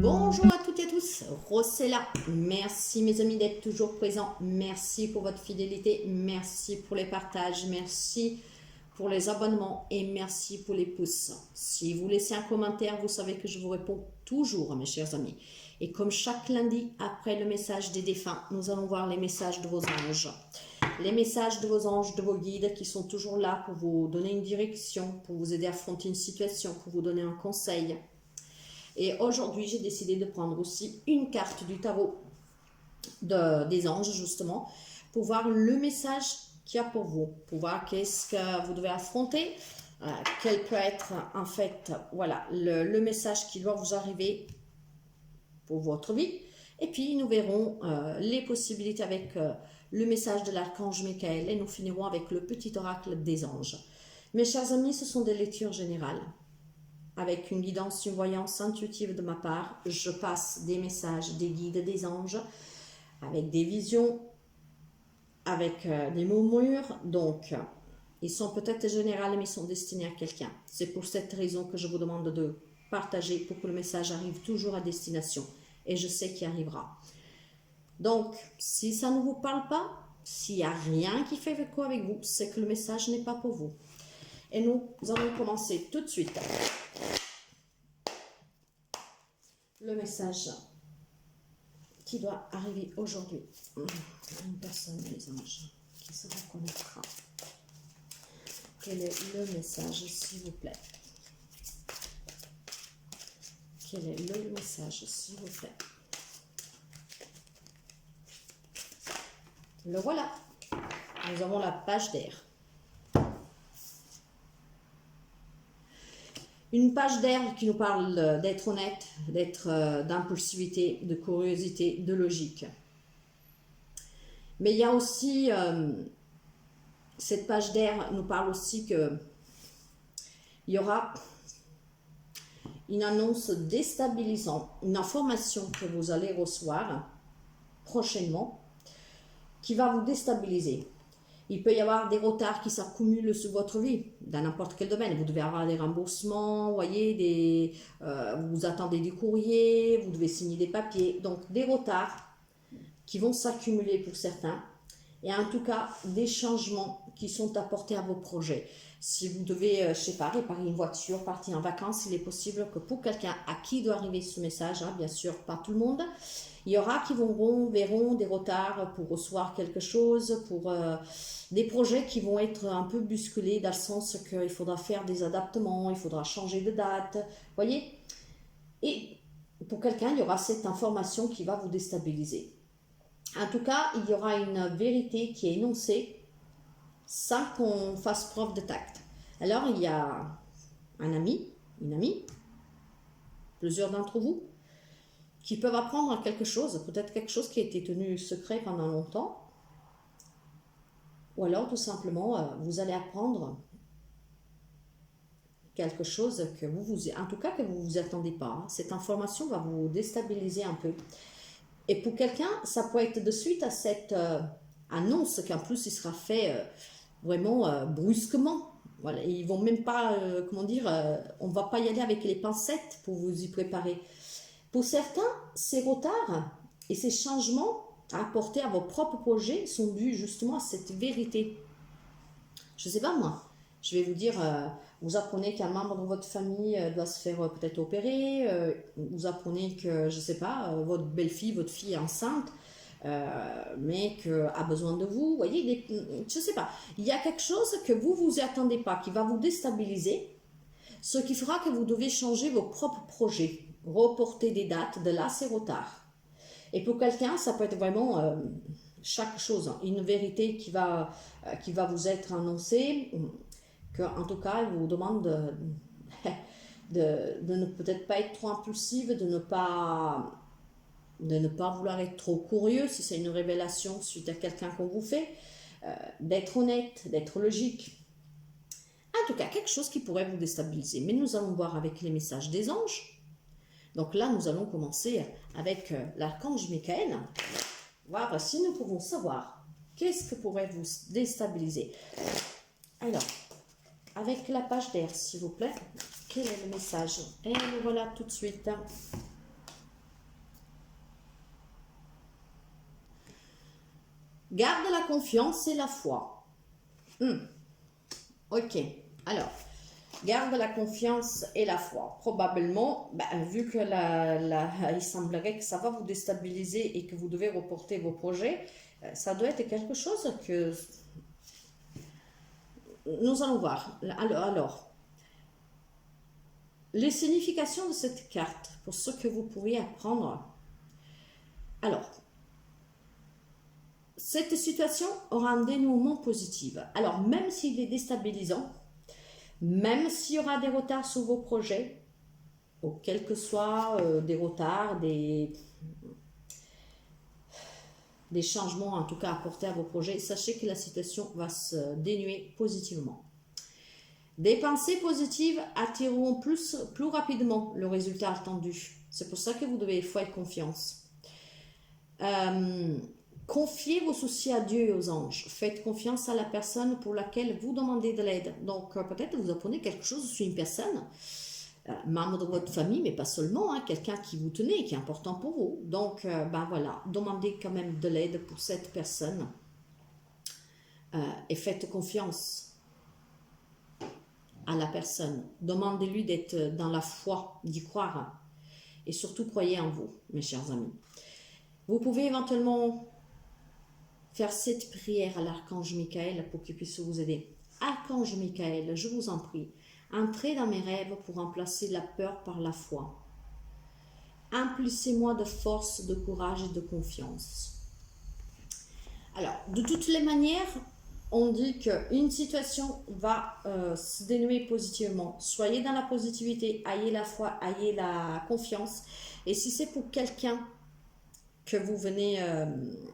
Bonjour à toutes et à tous, Rossella. Merci mes amis d'être toujours présents. Merci pour votre fidélité. Merci pour les partages. Merci pour les abonnements et merci pour les pouces. Si vous laissez un commentaire, vous savez que je vous réponds toujours, mes chers amis. Et comme chaque lundi, après le message des défunts, nous allons voir les messages de vos anges. Les messages de vos anges, de vos guides qui sont toujours là pour vous donner une direction, pour vous aider à affronter une situation, pour vous donner un conseil. Et aujourd'hui, j'ai décidé de prendre aussi une carte du tarot des anges, justement, pour voir le message qu'il y a pour vous, pour voir qu'est-ce que vous devez affronter, quel peut être, en fait, voilà, le message qui doit vous arriver pour votre vie. Et puis, nous verrons les possibilités avec le message de l'archange Michael et nous finirons avec le petit oracle des anges. Mes chers amis, ce sont des lectures générales. Avec une guidance, une voyance intuitive de ma part, je passe des messages, des guides, des anges, avec des visions, avec des murmures. Donc, ils sont peut-être généraux, mais ils sont destinés à quelqu'un. C'est pour cette raison que je vous demande de partager pour que le message arrive toujours à destination. Et je sais qu'il arrivera. Donc, si ça ne vous parle pas, s'il n'y a rien qui fait écho avec vous, c'est que le message n'est pas pour vous. Et nous allons commencer tout de suite. Le message qui doit arriver aujourd'hui. Une personne, les anges, qui se reconnaîtra. Quel est le message, s'il vous plaît? Quel est le message, s'il vous plaît? Le voilà. Nous avons la page d'air. Une page d'air qui nous parle d'être honnête, d'impulsivité, de curiosité, de logique. Mais il y a aussi, cette page d'air nous parle aussi que il y aura une annonce déstabilisante, une information que vous allez recevoir prochainement qui va vous déstabiliser. Il peut y avoir des retards qui s'accumulent sur votre vie, dans n'importe quel domaine. Vous devez avoir des remboursements, vous voyez, vous attendez des courriers, vous devez signer des papiers. Donc, des retards qui vont s'accumuler pour certains. Et en tout cas, des changements qui sont apportés à vos projets. Si vous devez, je ne sais pas, réparer une voiture, partir en vacances, il est possible que pour quelqu'un à qui doit arriver ce message, bien sûr, pas tout le monde, il y aura qui verront des retards pour recevoir quelque chose, pour des projets qui vont être un peu bousculés dans le sens qu'il faudra faire des adaptements, il faudra changer de date, voyez. Et pour quelqu'un, il y aura cette information qui va vous déstabiliser. En tout cas, il y aura une vérité qui est énoncée sans qu'on fasse preuve de tact. Alors, il y a un ami, une amie, plusieurs d'entre vous, qui peuvent apprendre quelque chose, peut-être quelque chose qui a été tenu secret pendant longtemps, ou alors tout simplement, vous allez apprendre quelque chose que en tout cas que vous ne vous attendez pas. Cette information va vous déstabiliser un peu. Et pour quelqu'un, ça peut être de suite à cette annonce qu'en plus il sera fait vraiment brusquement. Voilà, ils vont même pas, comment dire, on ne va pas y aller avec les pincettes pour vous y préparer. Pour certains, ces retards et ces changements à apporter à vos propres projets sont dus justement à cette vérité. Je ne sais pas moi, je vais vous dire, vous apprenez qu'un membre de votre famille doit se faire peut-être opérer, vous apprenez que, je ne sais pas, votre belle-fille, votre fille est enceinte, mais a besoin de vous, vous voyez, je ne sais pas, il y a quelque chose que vous vous y attendez pas, qui va vous déstabiliser, ce qui fera que vous devez changer vos propres projets, reporter des dates, de là c'est retard. Et pour quelqu'un, ça peut être vraiment chaque chose, une vérité qui va vous être annoncée, que en tout cas, il vous demande de ne peut-être pas être trop impulsive, de ne pas vouloir être trop curieux si c'est une révélation suite à quelqu'un qu'on vous fait, d'être honnête, d'être logique. En tout cas, quelque chose qui pourrait vous déstabiliser. Mais nous allons voir avec les messages des anges. Donc là, nous allons commencer avec l'archange Michael. Voir si nous pouvons savoir qu'est-ce que pourrait vous déstabiliser. Alors, avec la page d'air, s'il vous plaît, quel est le message? Et le voilà tout de suite. Garde la confiance et la foi. Ok, alors, garde la confiance et la foi. Probablement, vu que il semblerait que ça va vous déstabiliser et que vous devez reporter vos projets, ça doit être quelque chose que nous allons voir. Alors, les significations de cette carte, pour ce que vous pourriez apprendre. Alors, cette situation aura un dénouement positif. Alors, même s'il est déstabilisant, même s'il y aura des retards sur vos projets, ou quels que soient des retards, des changements en tout cas apportés à vos projets, sachez que la situation va se dénuer positivement. Des pensées positives attireront plus rapidement le résultat attendu. C'est pour ça que vous devez faire confiance. Confiez vos soucis à Dieu et aux anges. Faites confiance à la personne pour laquelle vous demandez de l'aide. Donc, peut-être vous apprenez quelque chose sur une personne, membre de votre famille, mais pas seulement, quelqu'un qui vous tenait, qui est important pour vous. Donc, voilà, demandez quand même de l'aide pour cette personne et faites confiance à la personne. Demandez-lui d'être dans la foi, d'y croire. Et surtout, croyez en vous, mes chers amis. Vous pouvez éventuellement faire cette prière à l'archange Michael pour qu'il puisse vous aider. Archange Michael, je vous en prie, entrez dans mes rêves pour remplacer la peur par la foi. Emplissez-moi de force, de courage et de confiance. Alors, de toutes les manières, on dit qu'une situation va se dénouer positivement. Soyez dans la positivité, ayez la foi, ayez la confiance. Et si c'est pour quelqu'un que vous venez,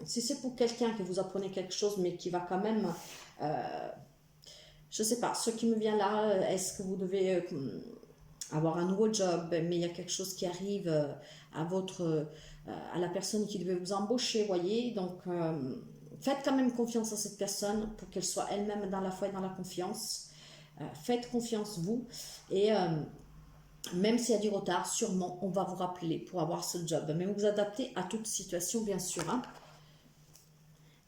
si c'est pour quelqu'un que vous apprenez quelque chose, mais qui va quand même, je ne sais pas, ce qui me vient là, est-ce que vous devez avoir un nouveau job, mais il y a quelque chose qui arrive à la personne qui devait vous embaucher, voyez, donc faites quand même confiance à cette personne pour qu'elle soit elle-même dans la foi et dans la confiance. Faites confiance vous et même s'il y a du retard, sûrement on va vous rappeler pour avoir ce job. Mais vous vous adaptez à toute situation, bien sûr.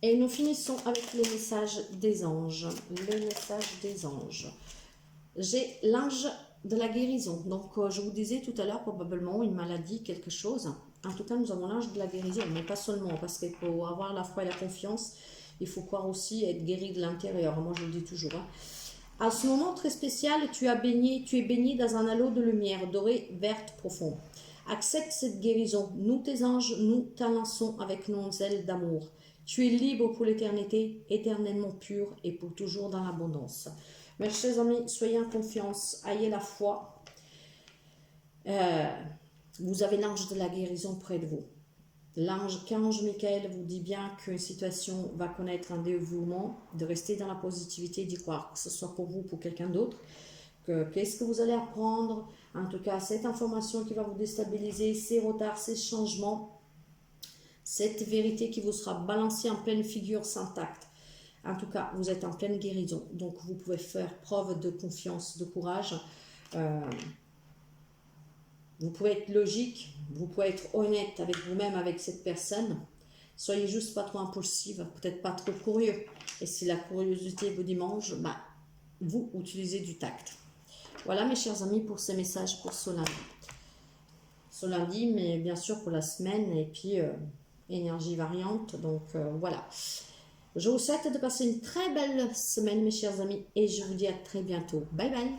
Et nous finissons avec les messages des anges. Les messages des anges. J'ai l'ange de la guérison. Donc, je vous disais tout à l'heure, probablement une maladie, quelque chose. En tout cas, nous avons l'ange de la guérison, mais pas seulement, parce que pour avoir la foi et la confiance, il faut croire aussi être guéri de l'intérieur. Moi, je le dis toujours. À ce moment très spécial, tu es baigné dans un halo de lumière dorée, verte, profond. Accepte cette guérison. Nous, tes anges, nous t'enlaçons avec nos ailes d'amour. Tu es libre pour l'éternité, éternellement pur et pour toujours dans l'abondance. Mes chers amis, soyez en confiance, ayez la foi. Vous avez l'ange de la guérison près de vous. L'archange Michael vous dit bien qu'une situation va connaître un dévouement, de rester dans la positivité, d'y croire, que ce soit pour vous ou pour quelqu'un d'autre. Qu'est-ce que vous allez apprendre? En tout cas, cette information qui va vous déstabiliser, ces retards, ces changements, cette vérité qui vous sera balancée en pleine figure sans tact. En tout cas, vous êtes en pleine guérison. Donc, vous pouvez faire preuve de confiance, de courage. Vous pouvez être logique, vous pouvez être honnête avec vous-même, avec cette personne. Soyez juste pas trop impulsive, peut-être pas trop curieux. Et si la curiosité vous démange, vous utilisez du tact. Voilà mes chers amis pour ces messages pour ce lundi. Ce lundi, mais bien sûr pour la semaine et puis énergie variante. Donc voilà. Je vous souhaite de passer une très belle semaine mes chers amis et je vous dis à très bientôt. Bye bye.